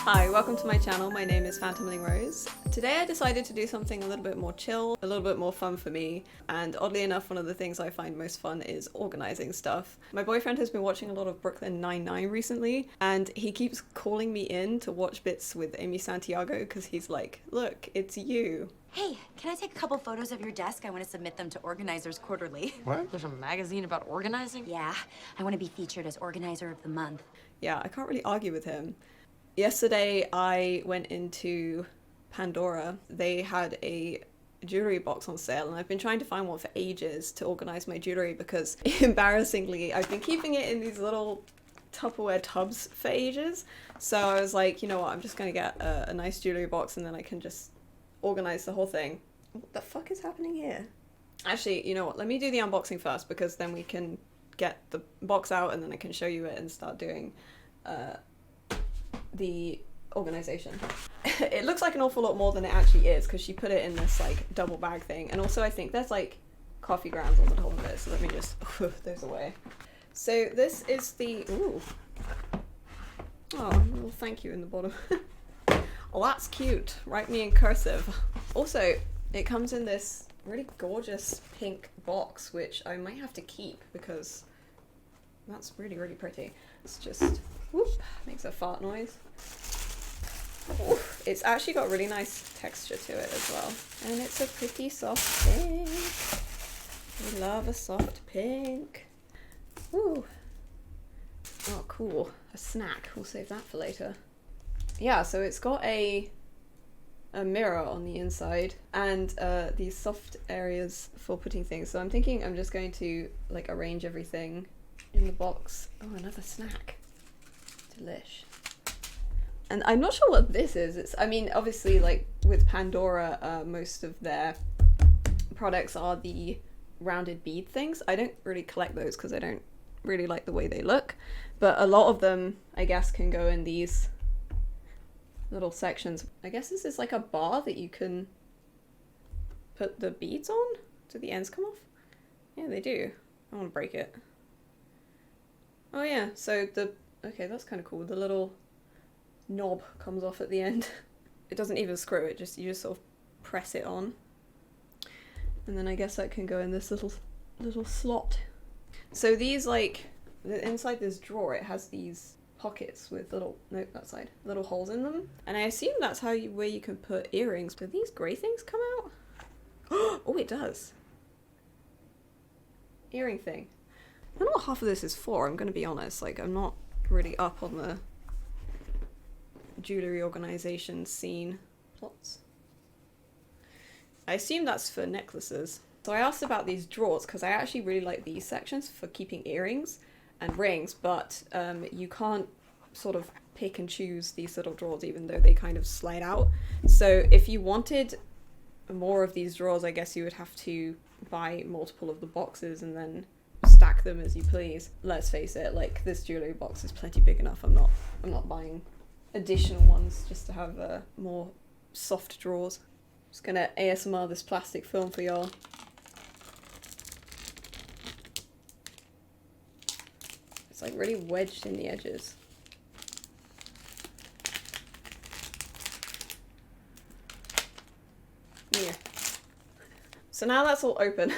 Hi, welcome to my channel. My name is Phantomling Rose. Today I decided to do something a little bit more chill, a little bit more fun for me, and oddly enough one of the things I find most fun is organizing stuff. My boyfriend has been watching a lot of Brooklyn Nine-Nine recently, and he keeps calling me in to watch bits with Amy Santiago because he's like, look, it's you. Hey, can I take a couple photos of your desk? I want to submit them to Organizers Quarterly. What? There's a magazine about organizing? Yeah, I want to be featured as Organizer of the Month. Yeah, I can't really argue with him. Yesterday I went into Pandora. They had a jewellery box on sale and I've been trying to find one for ages to organise my jewellery because embarrassingly I've been keeping it in these little Tupperware tubs for ages. So I was like, you know what, I'm just going to get a nice jewellery box and then I can just organise the whole thing. What the fuck is happening here? Actually, you know what, let me do the unboxing first because then we can get the box out and then I can show you it and start doing the organization. It looks like an awful lot more than it actually is because she put it in this like double bag thing, and also I think there's like coffee grounds on the top of it, so let me just those away. So this is the oh, well, thank you in the bottom. Oh, that's cute. Write me in cursive. Also, it comes in this really gorgeous pink box which I might have to keep because that's really pretty. It's just whoop, makes a fart noise. Oh, it's actually got really nice texture to it as well. And it's a pretty soft pink. We love a soft pink. Ooh. Oh, cool. A snack. We'll save that for later. Yeah, so it's got a mirror on the inside and these soft areas for putting things. So I'm thinking I'm just going to like arrange everything in the box. Oh, another snack. Delish. And I'm not sure what this is. It's, I mean, obviously, like with Pandora, most of their products are the rounded bead things. I don't really collect those because I don't really like the way they look. But a lot of them, I guess, can go in these little sections. I guess this is like a bar that you can put the beads on. Do the ends come off? Yeah, they do. I want to break it. Oh yeah, so okay, that's kind of cool. The little knob comes off at the end. It doesn't even screw it, you just sort of press it on. And then I guess that can go in this little slot. So these, like, inside this drawer, it has these pockets with little holes in them. And I assume that's where you can put earrings. Do these grey things come out? Oh, it does. Earring thing. I don't know what half of this is for, I'm gonna be honest. Like, I'm not really up on the jewellery organisation scene. Plots. I assume that's for necklaces. So I asked about these drawers because I actually really like these sections for keeping earrings and rings, but you can't sort of pick and choose these little drawers even though they kind of slide out. So if you wanted more of these drawers, I guess you would have to buy multiple of the boxes and then stack them as you please. Let's face it, like, this jewellery box is plenty big enough. I'm not buying additional ones just to have more soft drawers. Just gonna ASMR this plastic film for y'all. It's like really wedged in the edges. Yeah. So now that's all open.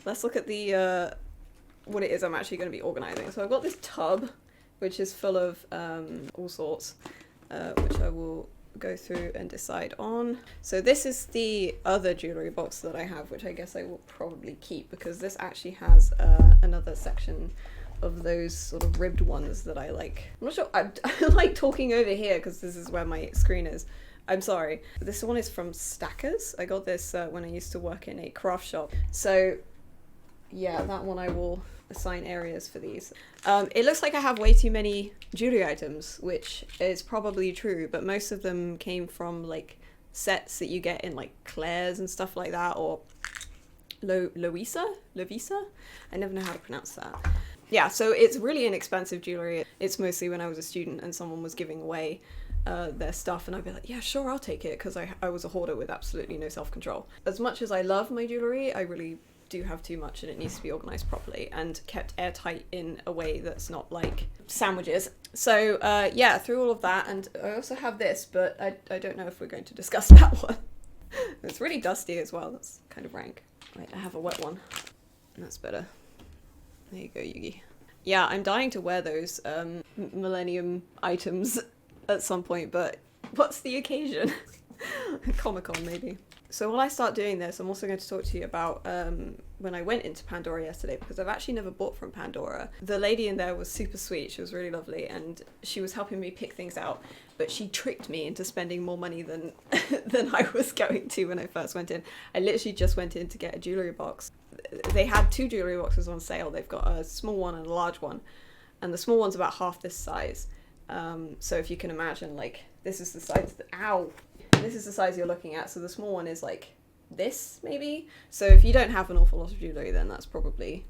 Let's look at the what it is I'm actually going to be organising. So I've got this tub which is full of all sorts, which I will go through and decide on. So this is the other jewellery box that I have, which I guess I will probably keep because this actually has another section of those sort of ribbed ones that I like. I'm not sure, I like talking over here because this is where my screen is. I'm sorry. This one is from Stackers. I got this when I used to work in a craft shop. So yeah, that one I will assign areas for these. It looks like I have way too many jewelry items, which is probably true, but most of them came from like sets that you get in like Claire's and stuff like that, or Lovisa? I never know how to pronounce that. Yeah, so it's really inexpensive jewelry. It's mostly when I was a student and someone was giving away their stuff and I'd be like, yeah, sure, I'll take it, because I was a hoarder with absolutely no self-control. As much as I love my jewelry, I really do have too much and it needs to be organized properly and kept airtight in a way that's not like sandwiches. So yeah, through all of that, and I also have this, but I don't know if we're going to discuss that one. It's really dusty as well. That's kind of rank. Wait, I have a wet one. That's better. There you go, Yugi. Yeah, I'm dying to wear those Millennium items at some point, but what's the occasion? Comic-Con, maybe. So while I start doing this, I'm also going to talk to you about when I went into Pandora yesterday, because I've actually never bought from Pandora. The lady in there was super sweet. She was really lovely, and she was helping me pick things out, but she tricked me into spending more money than than I was going to when I first went in. I literally just went in to get a jewellery box. They had 2 jewellery boxes on sale. They've got a small one and a large one, and the small one's about half this size. So if you can imagine, like, this is the size, this is the size you're looking at, so the small one is like this, maybe? So if you don't have an awful lot of jewellery, then that's probably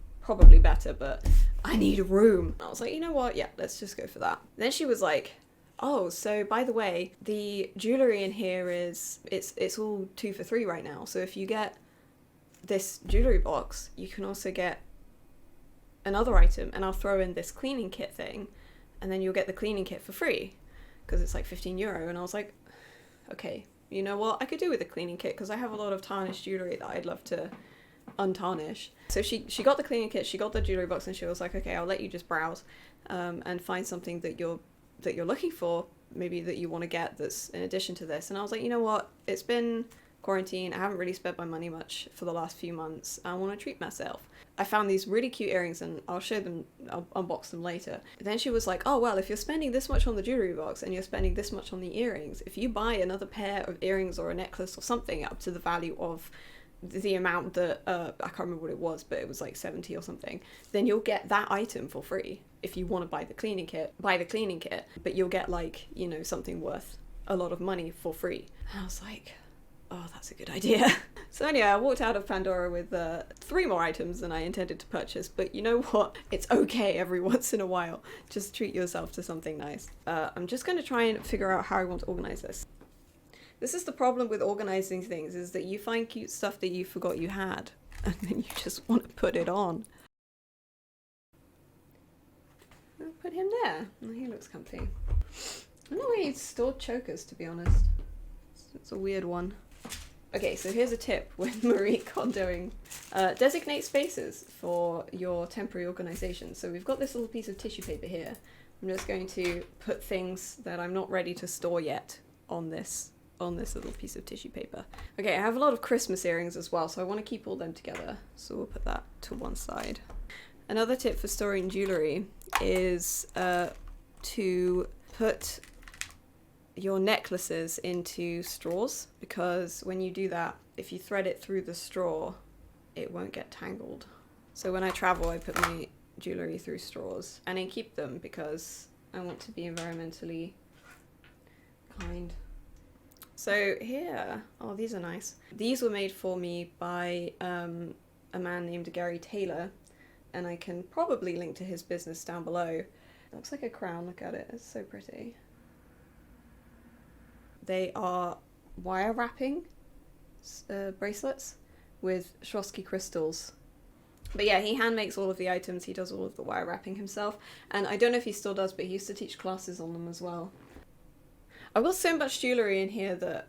better, but I need room. I was like, you know what, yeah, let's just go for that. Then she was like, oh, so by the way, the jewellery in here is, it's all 2 for 3 right now, so if you get this jewellery box, you can also get another item, and I'll throw in this cleaning kit thing, and then you'll get the cleaning kit for free, because it's like €15, and I was like, okay, you know what, I could do with a cleaning kit because I have a lot of tarnished jewellery that I'd love to untarnish. So she got the cleaning kit, she got the jewellery box, and she was like, okay, I'll let you just browse and find something that you're looking for, maybe that you want to get that's in addition to this. And I was like, you know what, it's been quarantine, I haven't really spent my money much for the last few months, I want to treat myself. I found these really cute earrings, and I'll show them, I'll unbox them later. Then she was like, oh well, if you're spending this much on the jewellery box and you're spending this much on the earrings, if you buy another pair of earrings or a necklace or something up to the value of the amount that, I can't remember what it was, but it was like 70 or something, then you'll get that item for free. If you want to buy the cleaning kit, but you'll get, like, you know, something worth a lot of money for free. And I was like, oh, that's a good idea. So anyway, I walked out of Pandora with 3 more items than I intended to purchase, but you know what? It's okay every once in a while. Just treat yourself to something nice. I'm just going to try and figure out how I want to organize this. This is the problem with organizing things, is that you find cute stuff that you forgot you had, and then you just want to put it on. I'll put him there. Oh, he looks comfy. I don't know where he'd stored chokers, to be honest. It's a weird one. Okay, so here's a tip with Marie Kondoing. Designate spaces for your temporary organization. So we've got this little piece of tissue paper here. I'm just going to put things that I'm not ready to store yet on this little piece of tissue paper. Okay, I have a lot of Christmas earrings as well, so I want to keep all them together. So we'll put that to one side. Another tip for storing jewellery is to put your necklaces into straws, because when you do that, if you thread it through the straw, it won't get tangled. So when I travel, I put my jewellery through straws, and I keep them because I want to be environmentally kind. So here, oh, these are nice. These were made for me by a man named Gary Taylor, and I can probably link to his business down below. It looks like a crown, look at it, it's so pretty. They are wire wrapping bracelets with Swarovski crystals. But yeah, he hand makes all of the items, he does all of the wire wrapping himself, and I don't know if he still does, but he used to teach classes on them as well. I've got so much jewellery in here that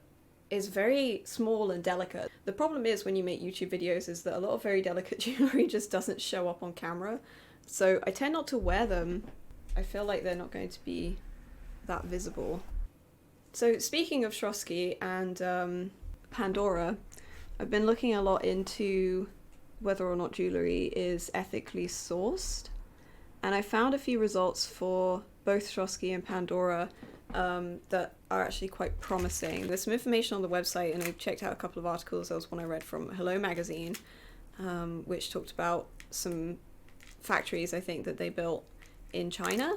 is very small and delicate. The problem is when you make YouTube videos is that a lot of very delicate jewellery just doesn't show up on camera, so I tend not to wear them. I feel like they're not going to be that visible. So speaking of Swarovski and Pandora, I've been looking a lot into whether or not jewellery is ethically sourced, and I found a few results for both Swarovski and Pandora that are actually quite promising. There's some information on the website, and I checked out a couple of articles. There was one I read from Hello magazine, which talked about some factories, I think, that they built in China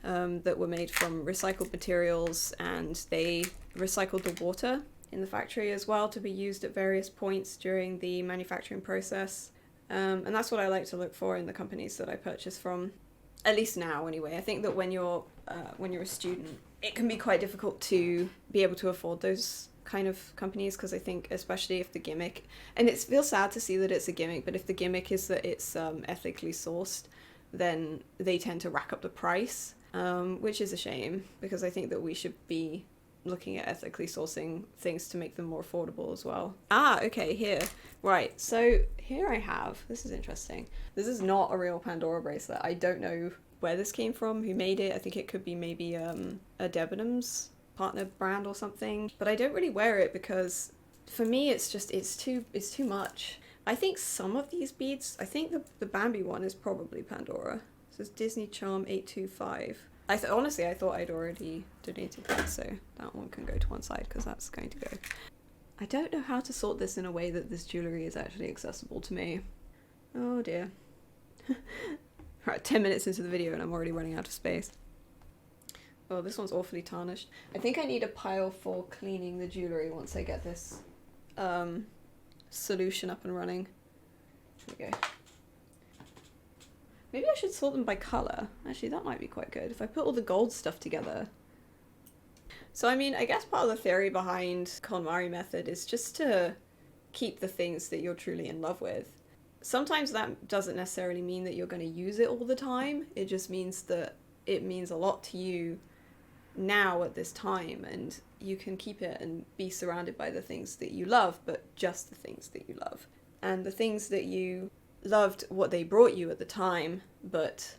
that were made from recycled materials, and they recycled the water in the factory as well to be used at various points during the manufacturing process. And that's what I like to look for in the companies that I purchase from, at least now anyway. I think that when you're a student, it can be quite difficult to be able to afford those kind of companies, because I think especially if the gimmick, and it feels sad to see that it's a gimmick, but if the gimmick is that it's ethically sourced, then they tend to rack up the price, which is a shame, because I think that we should be looking at ethically sourcing things to make them more affordable as well. Okay, here. Right, so here I have, this is interesting. This is not a real Pandora bracelet. I don't know where this came from, who made it. I think it could be maybe a Debenhams partner brand or something. But I don't really wear it because for me it's too much. I think some of these beads, I think the Bambi one is probably Pandora. This is Disney Charm 825. Honestly, I thought I'd already donated that, so that one can go to one side because that's going to go. I don't know how to sort this in a way that this jewellery is actually accessible to me. Oh dear. Right, 10 minutes into the video and I'm already running out of space. Oh, this one's awfully tarnished. I think I need a pile for cleaning the jewellery once I get this solution up and running. There we go. Maybe I should sort them by colour. Actually, that might be quite good. If I put all the gold stuff together. So, I mean, I guess part of the theory behind KonMari method is just to keep the things that you're truly in love with. Sometimes that doesn't necessarily mean that you're going to use it all the time. It just means that it means a lot to you now at this time, and you can keep it and be surrounded by the things that you love, but just the things that you love. And the things that you loved what they brought you at the time, but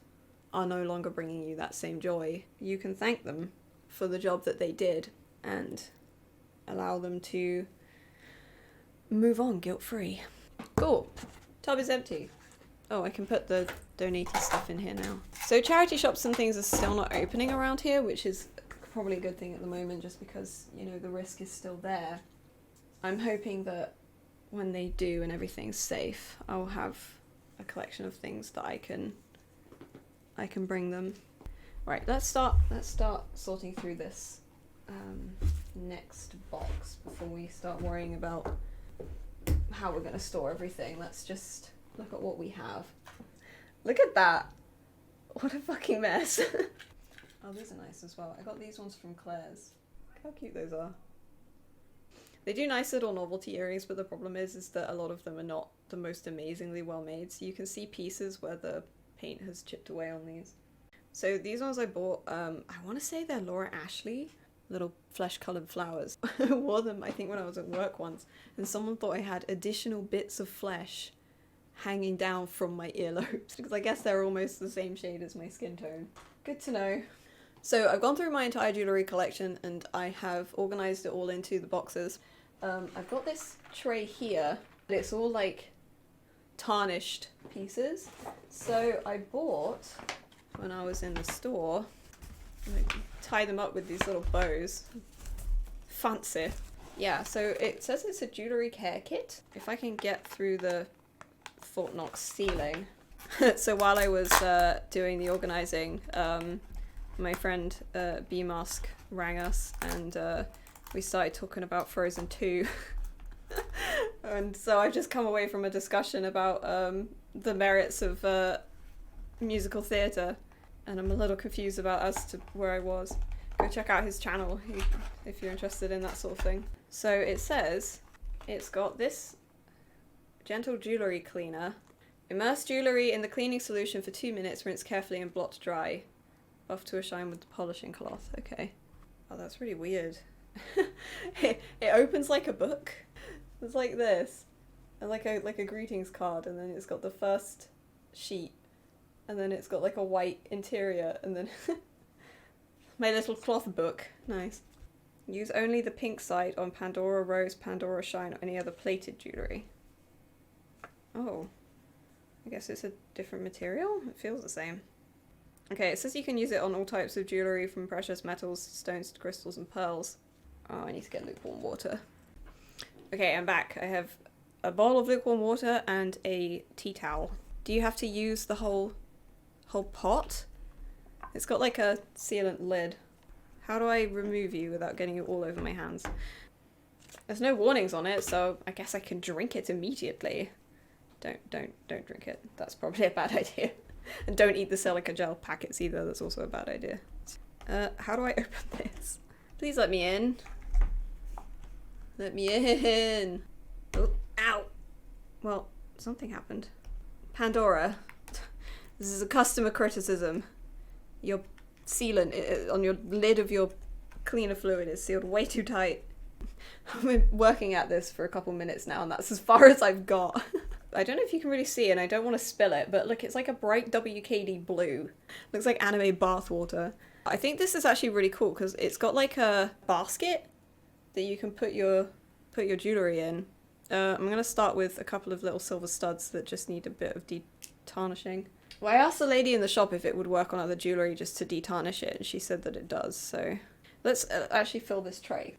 are no longer bringing you that same joy, you can thank them for the job that they did and allow them to move on guilt-free. Cool. Tub is empty. Oh, I can put the donated stuff in here now. So charity shops and things are still not opening around here, which is probably a good thing at the moment, just because, you know, the risk is still there. I'm hoping that when they do and everything's safe, I'll have a collection of things that I can bring them. Right, let's start sorting through this next box before we start worrying about how we're going to store everything. Let's just look at what we have. Look at that! What a fucking mess. Oh, these are nice as well. I got these ones from Claire's. Look how cute those are. They do nice little novelty earrings, but the problem is that a lot of them are not the most amazingly well made. So you can see pieces where the paint has chipped away on these. So these ones I bought, I want to say they're Laura Ashley. Little flesh-coloured flowers. I wore them, I think, when I was at work once, and someone thought I had additional bits of flesh hanging down from my earlobes, because I guess they're almost the same shade as my skin tone. Good to know. So I've gone through my entire jewellery collection and I have organised it all into the boxes. I've got this tray here, but it's all like tarnished pieces. So I bought, when I was in the store, tie them up with these little bows. Fancy. Yeah, so it says it's a jewellery care kit. If I can get through the Fort Knox ceiling. So while I was doing the organising, my friend B-Mask rang us and we started talking about Frozen 2. And so I've just come away from a discussion about the merits of musical theatre. And I'm a little confused about as to where I was. Go check out his channel if you're interested in that sort of thing. So it says it's got this gentle jewellery cleaner. Immerse jewellery in the cleaning solution for 2 minutes, rinse carefully and blot dry. Buff to a shine with the polishing cloth. Okay. Oh, that's really weird. it opens like a book. It's like this. And like a greetings card, and then it's got the first sheet. And then it's got like a white interior, and then my little cloth book. Nice. Use only the pink side on Pandora Rose, Pandora Shine, or any other plated jewellery. Oh. I guess it's a different material? It feels the same. Okay, it says you can use it on all types of jewellery, from precious metals, stones to crystals and pearls. Oh, I need to get lukewarm water. Okay, I'm back. I have a bowl of lukewarm water and a tea towel. Do you have to use the whole pot? It's got like a sealant lid. How do I remove you without getting you all over my hands? There's no warnings on it, so I guess I can drink it immediately. Don't drink it. That's probably a bad idea. And don't eat the silica gel packets either. That's also a bad idea. How do I open this? Please let me in. Let me in. Oh, ow. Well, something happened. Pandora. This is a customer criticism. Your sealant on your lid of your cleaner fluid is sealed way too tight. I've been working at this for a couple minutes now, and that's as far as I've got. I don't know if you can really see, and I don't want to spill it, but look, it's like a bright WKD blue. Looks like anime bathwater. I think this is actually really cool because it's got like a basket that you can put your jewellery in. I'm gonna start with a couple of little silver studs that just need a bit of de-tarnishing. Well, I asked the lady in the shop if it would work on other jewellery just to de-tarnish it, and she said that it does, so let's actually fill this tray.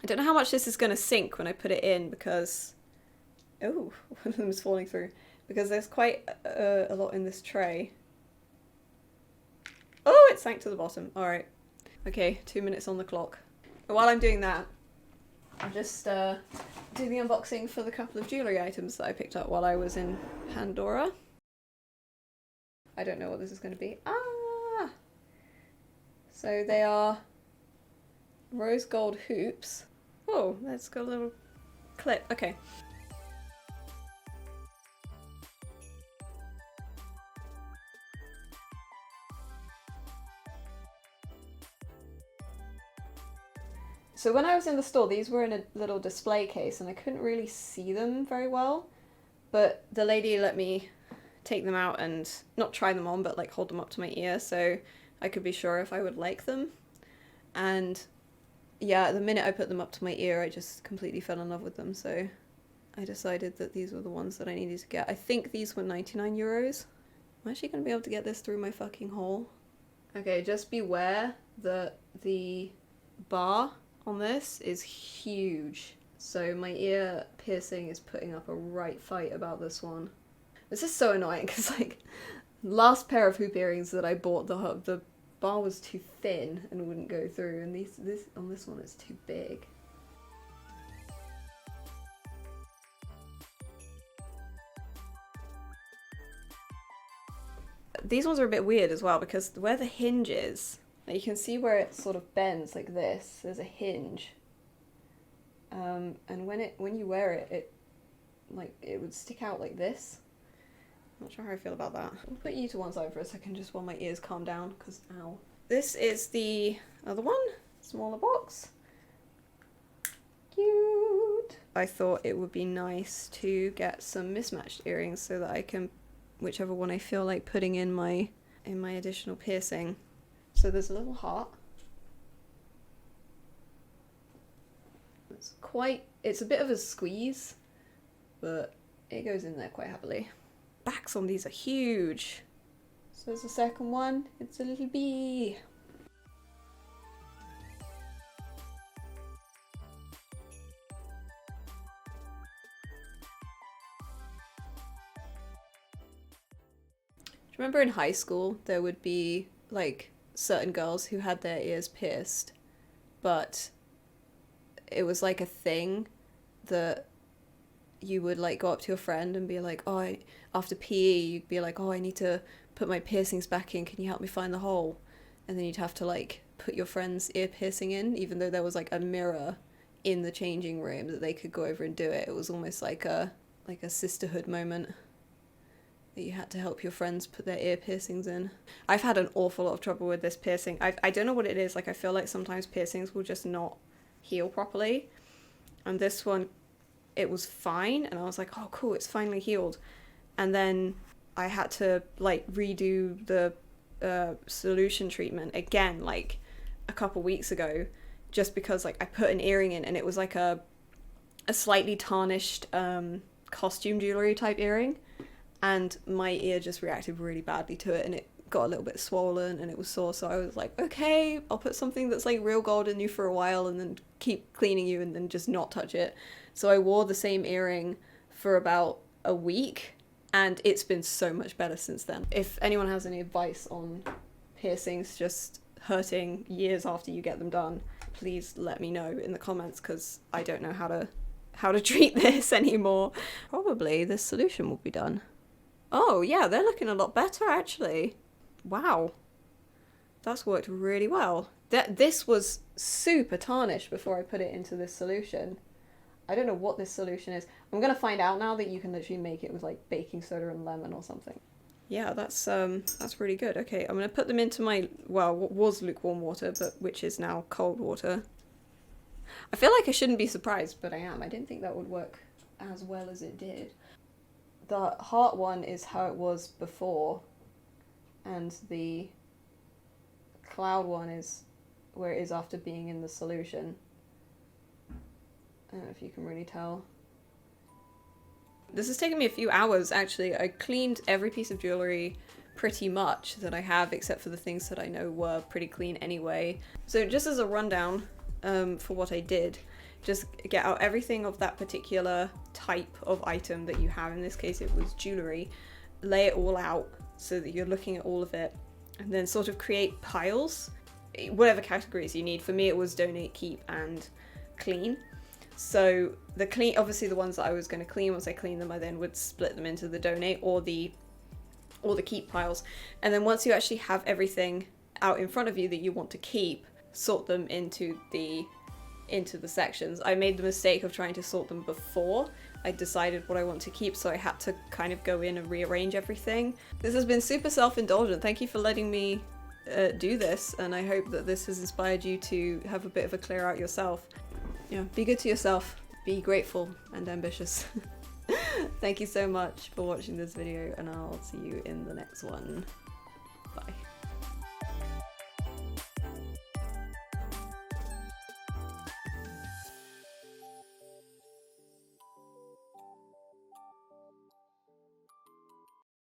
I don't know how much this is going to sink when I put it in because... Oh, one of them is falling through. Because there's quite a lot in this tray. Oh, it sank to the bottom. Alright. Okay, 2 minutes on the clock. But while I'm doing that, I'll just do the unboxing for the couple of jewellery items that I picked up while I was in Pandora. I don't know what this is going to be. Ah! So they are rose gold hoops. Oh, that's got a little clip. Okay. So when I was in the store, these were in a little display case and I couldn't really see them very well, but the lady let me take them out and not try them on, but like hold them up to my ear so I could be sure if I would like them. And yeah, the minute I put them up to my ear, I just completely fell in love with them, so I decided that these were the ones that I needed to get. I think these were 99 euros. I'm actually going to be able to get this through my fucking hole. Okay, just beware that the bar on this is huge. So my ear piercing is putting up a right fight about this one. This is so annoying because like last pair of hoop earrings that I bought, the bar was too thin and wouldn't go through, and this on this one is too big. These ones are a bit weird as well because where the hinge is, you can see where it sort of bends like this. There's a hinge, and when you wear it, it would stick out like this. Not sure how I feel about that. I'll put you to one side for a second just while my ears calm down, because ow. This is the other one, smaller box. Cute. I thought it would be nice to get some mismatched earrings so that I can, whichever one I feel like putting in my additional piercing. So there's a little heart. It's a bit of a squeeze, but it goes in there quite happily. Backs on these are huge. So there's the second one, it's a little bee. Do you remember in high school there would be like certain girls who had their ears pierced, but it was like a thing that you would like go up to your friend and be like, oh, after PE you'd be like, oh, I need to put my piercings back in, can you help me find the hole? And then you'd have to like put your friend's ear piercing in, even though there was like a mirror in the changing room that they could go over and do it. It was almost like a sisterhood moment that you had to help your friends put their ear piercings in. I've had an awful lot of trouble with this piercing. I don't know what it is, like I feel like sometimes piercings will just not heal properly, and this one, it was fine, and I was like, oh cool, it's finally healed. And then I had to like redo the solution treatment again like a couple weeks ago, just because like I put an earring in and it was like a slightly tarnished costume jewellery type earring, and my ear just reacted really badly to it and it got a little bit swollen and it was sore. So I was like, okay, I'll put something that's like real gold in you for a while and then keep cleaning you and then just not touch it. So I wore the same earring for about a week and it's been so much better since then. If anyone has any advice on piercings just hurting years after you get them done, please let me know in the comments, because I don't know how to treat this anymore. Probably this solution will be done. Oh yeah, they're looking a lot better actually. Wow, that's worked really well. This was super tarnished before I put it into this solution. I don't know what this solution is. I'm gonna find out now that you can literally make it with like baking soda and lemon or something. Yeah, that's really good. Okay, I'm gonna put them into my, well, what was lukewarm water, but which is now cold water. I feel like I shouldn't be surprised, but I am. I didn't think that would work as well as it did. The heart one is how it was before, and the cloud one is where it is after being in the solution. I don't know if you can really tell. This has taken me a few hours, actually. I cleaned every piece of jewellery pretty much that I have, except for the things that I know were pretty clean anyway. So just as a rundown for what I did, just get out everything of that particular type of item that you have. In this case it was jewellery. Lay it all out so that you're looking at all of it, and then sort of create piles, whatever categories you need. For me it was donate, keep, and clean. So the clean, obviously the ones that I was going to clean, once I clean them I then would split them into the donate or the keep piles. And then once you actually have everything out in front of you that you want to keep, sort them into the sections. I made the mistake of trying to sort them before I decided what I want to keep, so I had to kind of go in and rearrange everything. This has been super self-indulgent. Thank you for letting me do this, and I hope that this has inspired you to have a bit of a clear out yourself. Yeah, be good to yourself, be grateful and ambitious. Thank you so much for watching this video, and I'll see you in the next one. Bye.